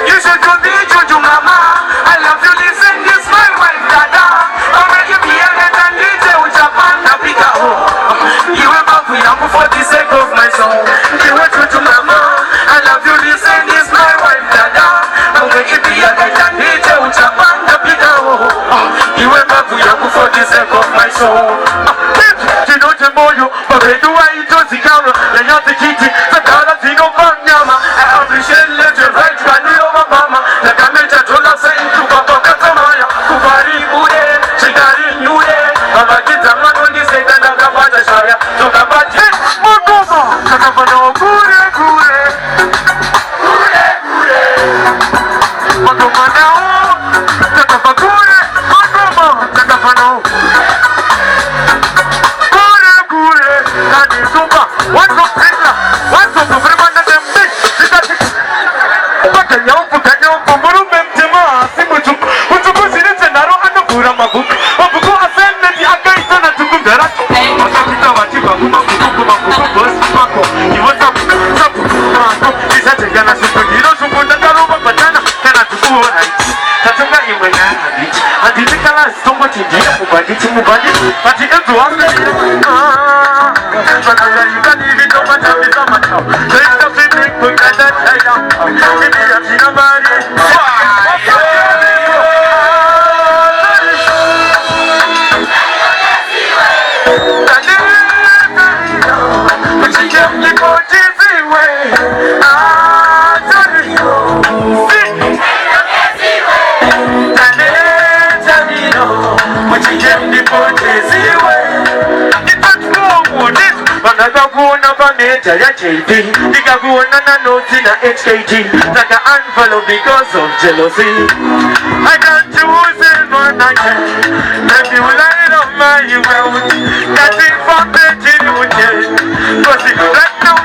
You should do the juju mama. I love you, listen, this my wife, dada. Already be a net and DJ with Japan, Africa. You were back for the sake of my soul. You were juju mama. I love you, listen, this my wife, dada. Already be a net and DJ with Japan, Africa. You were back for the sake of my soul. You know the more you, but they do I don't see camera. They have the kitty, the color, the no banyama. I appreciate legend, right? Mama, the Kameta told us saying to Papa Katamaya, Kubari Ude, Chigari Nude, Baba Kitaman when you say that Nakabata Shaya, to Kabati, Mokomo, Kakapano, Kure, Kure, Kure, Kure, Mokomana, Kakapakure, Mokomo, Kakapano, Kure, Kure, Kadi Supa, what's up, Pena, what's up, Fremana, the big, HKG, like an unfollow because of jealousy. I can't choose it one again. If you light up my world, that's it for the children. Cause it's right now,